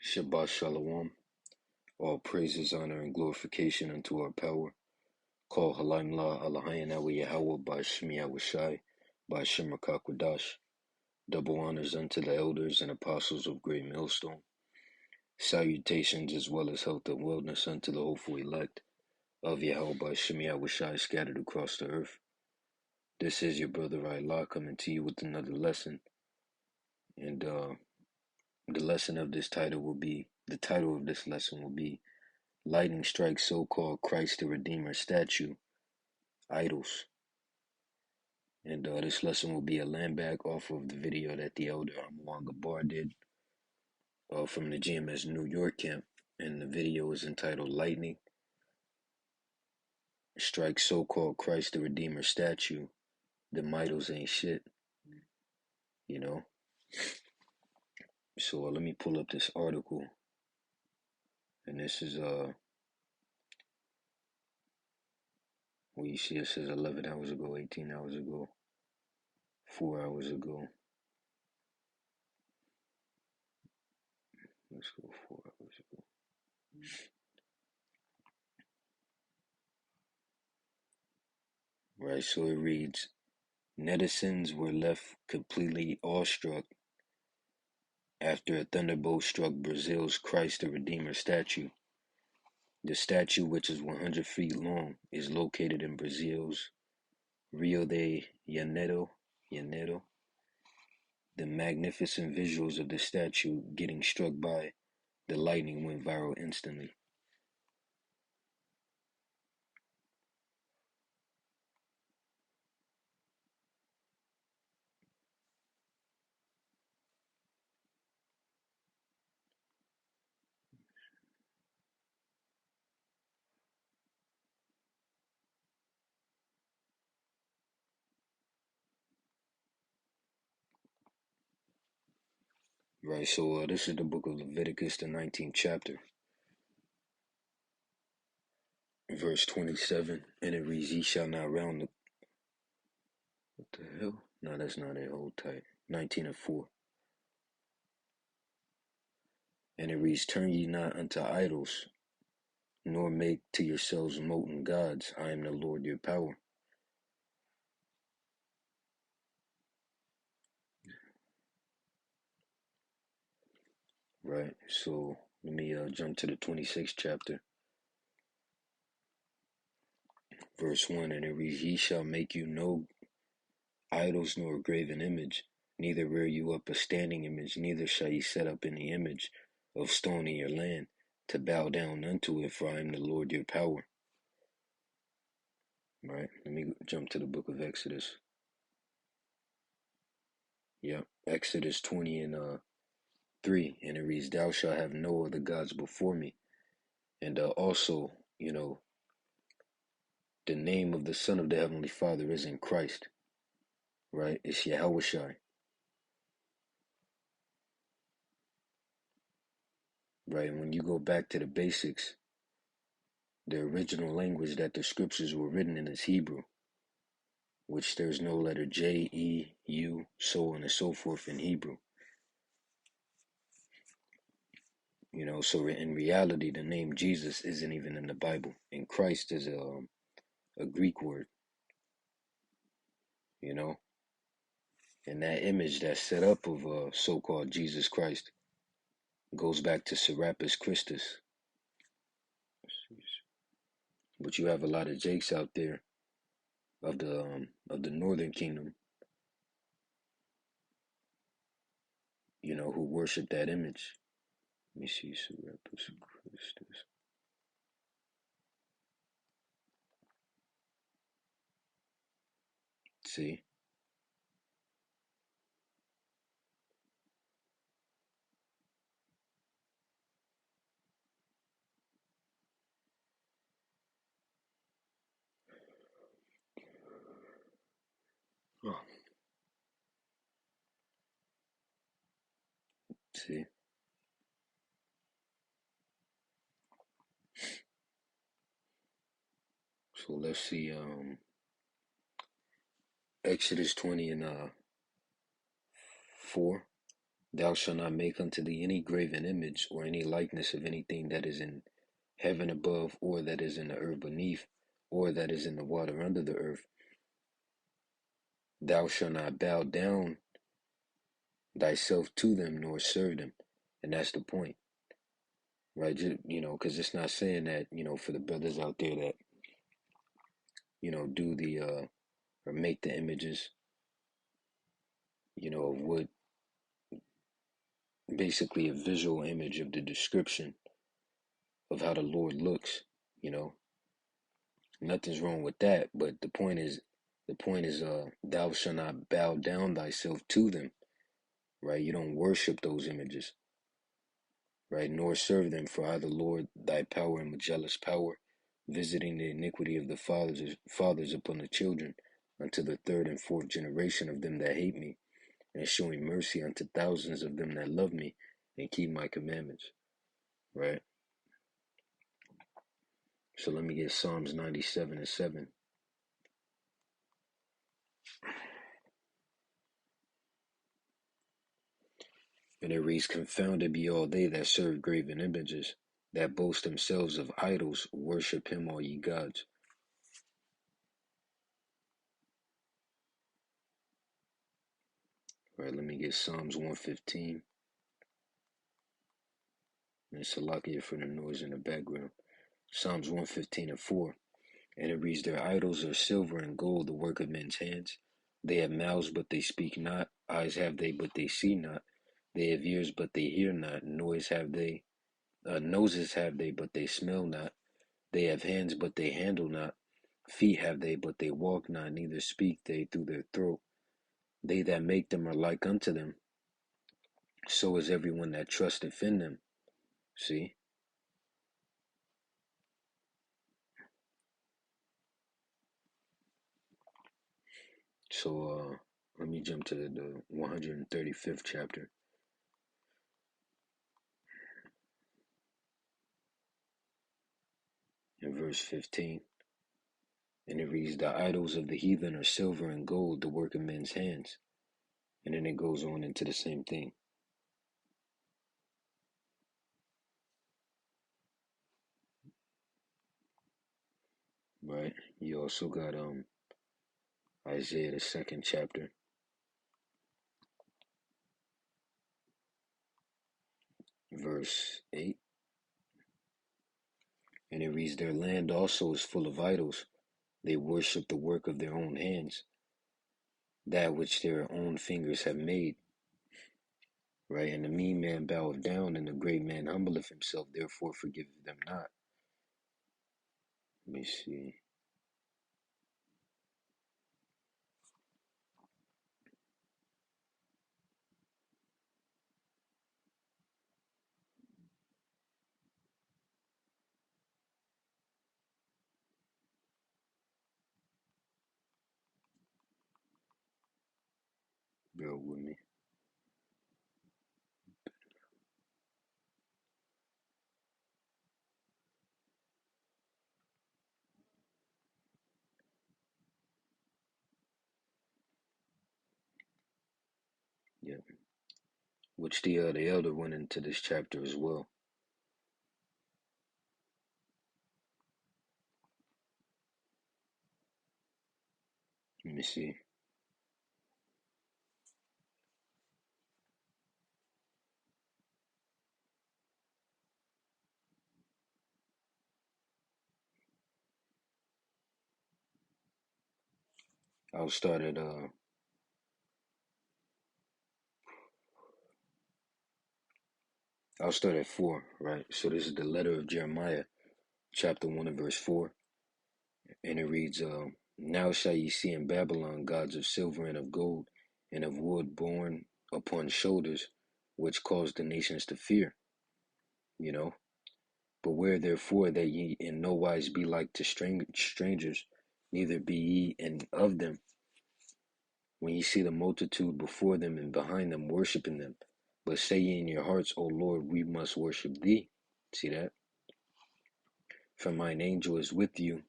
Shabbat Shalom. All praises, honor, and glorification unto our power. Call Halim La Alahayan Awi Yahweh by Shmi Awashai, by Shemar Kakwadash. Double honors unto the elders and apostles of Great Millstone. Salutations as well as health and wellness unto the hopeful elect of Yahweh by Shemi Awashai scattered across the earth. This is your brother Allah coming to you with another lesson. And the lesson of this title will be, the title of this lesson will be Lightning Strikes So-Called Christ the Redeemer Statue, Idols. And this lesson will be a land back off of the video that the elder Amwan Gabar did from the GMS New York camp. And the video is entitled Lightning Strikes So-Called Christ the Redeemer Statue. The idols ain't shit, you know. So let me pull up this article. And this is well, you see it says 11 hours ago, 18 hours ago, 4 hours ago. Let's go 4 hours ago. Right, so it reads, netizens were left completely awestruck after a thunderbolt struck Brazil's Christ the Redeemer statue. The statue, which is 100 feet long, is located in Brazil's Rio de Janeiro. The magnificent visuals of the statue getting struck by the lightning went viral instantly. Right, so this is the book of Leviticus, the 19th chapter, verse 27, and it reads, ye shall not round the... What the hell? No, that's not it. Hold tight. 19 and 4. And it reads, turn ye not unto idols, nor make to yourselves molten gods. I am the Lord your power. Right, so let me jump to the 26th chapter, verse 1, and it reads, ye shall make you no idols nor graven image, neither rear you up a standing image, neither shall ye set up any image of stone in your land to bow down unto it, for I am the Lord your power. Right, let me jump to the book of Exodus. Yep, Exodus 20 and 3, and it reads, thou shalt have no other gods before me. And also, you know, the name of the Son of the Heavenly Father is in Christ, right? It's Yahushai. Right, and when you go back to the basics, the original language that the scriptures were written in is Hebrew, which there's no letter J, E, U, so on and so forth in Hebrew. You know, so in reality, the name Jesus isn't even in the Bible, and Christ is a Greek word, you know, and that image that's set up of so-called Jesus Christ goes back to Serapis Christus. But you have a lot of Jakes out there of the Northern Kingdom, you know, who worship that image. Let me see, Serapis Christus. See? Oh, see? So let's see, Exodus 20 and 4. Thou shalt not make unto thee any graven image, or any likeness of anything that is in heaven above, or that is in the earth beneath, or that is in the water under the earth. Thou shalt not bow down thyself to them, nor serve them. And that's the point, right? Because it's not saying that, for the brothers out there that, do the, or make the images, of what, basically a visual image of the description of how the Lord looks, you know. Nothing's wrong with that, but the point is, thou shalt not bow down thyself to them, right? You don't worship those images, right? Nor serve them, for I, the Lord, thy power and jealous power, visiting the iniquity of the fathers upon the children, unto the third and fourth generation of them that hate me, and showing mercy unto thousands of them that love me and keep my commandments, right? So let me get Psalms 97:7. And it reads, confounded be all they that serve graven images, that boast themselves of idols, worship him, all ye gods. All right, let me get Psalms 115. And Salakia for the noise in the background. Psalms 115:4. And it reads, their idols are silver and gold, the work of men's hands. They have mouths, but they speak not. Eyes have they, but they see not. They have ears, but they hear not. Noses have they, but they smell not. They have hands, but they handle not. Feet have they, but they walk not, neither speak they through their throat. They that make them are like unto them. So is everyone that trusteth in them. See? So let me jump to the 135th chapter, in verse 15. And it reads, the idols of the heathen are silver and gold, the work of men's hands. And then it goes on into the same thing. Right? You also got Isaiah, the 2nd chapter, verse 8. And it reads, their land also is full of idols. They worship the work of their own hands, that which their own fingers have made. Right? And the mean man boweth down, and the great man humbleth himself, therefore forgiveth them not. Let me see. Bear with me. Yeah. Which the elder went into this chapter as well. Let me see. I'll start at 4, right? So this is the letter of Jeremiah, chapter 1 and verse 4. And it reads, now shall ye see in Babylon gods of silver and of gold, and of wood borne upon shoulders, which cause the nations to fear. You know, beware therefore that ye in no wise be like to strangers, neither be ye in of them. When ye see the multitude before them and behind them worshiping them, but say ye in your hearts, O Lord, we must worship thee. See that? For mine angel is with you,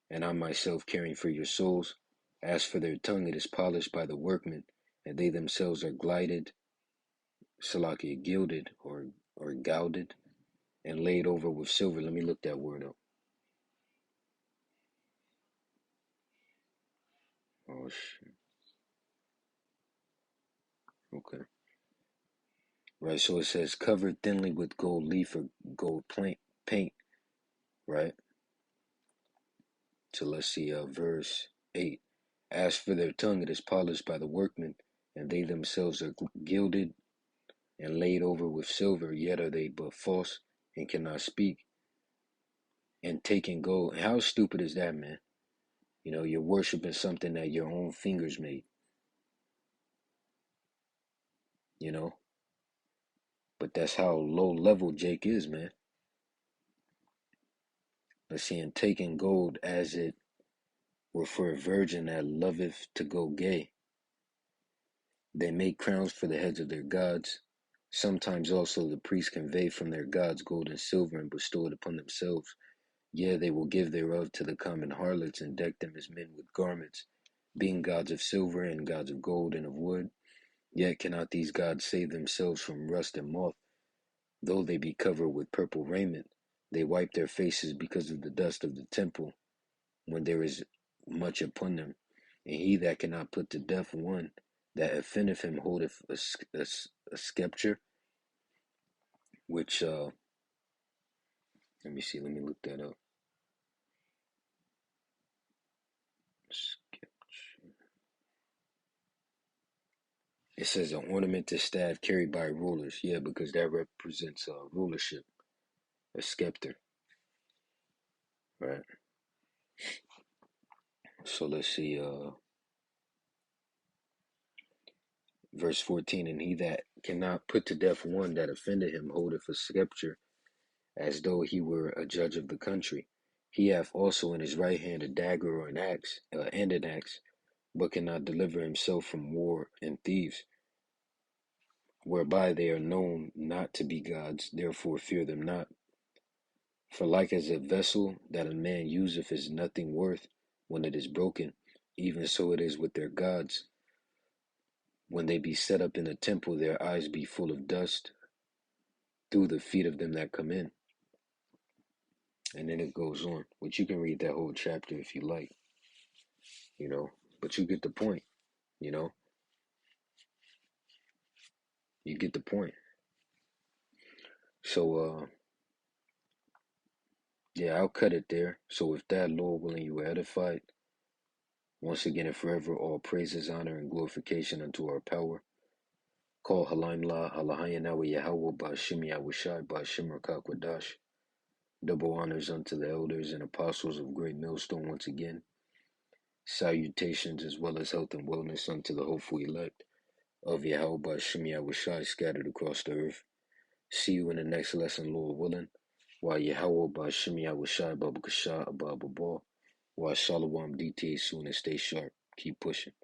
and I myself caring for your souls. As for their tongue, it is polished by the workmen, and they themselves are glided Salaki, gilded or gilded and laid over with silver. Let me look that word up. Oh shit. Okay. Right. So it says covered thinly with gold leaf or gold paint. Right. So let's see. Verse 8. As for their tongue, it is polished by the workmen, and they themselves are gilded and laid over with silver. Yet are they but false and cannot speak. And taking gold. How stupid is that, man? You know, you're worshiping something that your own fingers made. You know, but that's how low level Jake is, man. Let's see, and taking gold as it were for a virgin that loveth to go gay. They make crowns for the heads of their gods. Sometimes also the priests convey from their gods gold and silver and bestow it upon themselves. Yea, they will give thereof to the common harlots and deck them as men with garments, being gods of silver and gods of gold and of wood. Yet cannot these gods save themselves from rust and moth, though they be covered with purple raiment. They wipe their faces because of the dust of the temple, when there is much upon them. And he that cannot put to death one that offendeth him holdeth a scepter, which, let me see, let me look that up. It says an ornamented staff carried by rulers. Yeah, because that represents rulership, a scepter, right? So let's see, verse 14, and he that cannot put to death one that offended him holdeth a scepter, as though he were a judge of the country. He hath also in his right hand a dagger or an axe, and an axe, but cannot deliver himself from war and thieves, whereby they are known not to be gods, therefore fear them not. For like as a vessel that a man useth is nothing worth when it is broken, even so it is with their gods. When they be set up in the temple, their eyes be full of dust through the feet of them that come in. And then it goes on, which you can read that whole chapter if you like, you know, but you get the point, you know, you get the point. So, yeah, I'll cut it there. So with that, Lord willing, you were edified. Once again and forever, all praises, honor, and glorification unto our power. Call Halaim La, Halahayanawa Yahweh, Ba'ashim Yahushai, Ba'ashim Rakakwadash. Double honors unto the elders and apostles of Great Millstone once again. Salutations as well as health and wellness unto the hopeful elect of Yahweh Ba'ashim Yahushai scattered across the earth. See you in the next lesson, Lord willing. While Yahweh Ba'ashim Yahushai, Baba Kasha, Abba Ball. While Shalom DTA soon and stay sharp. Keep pushing.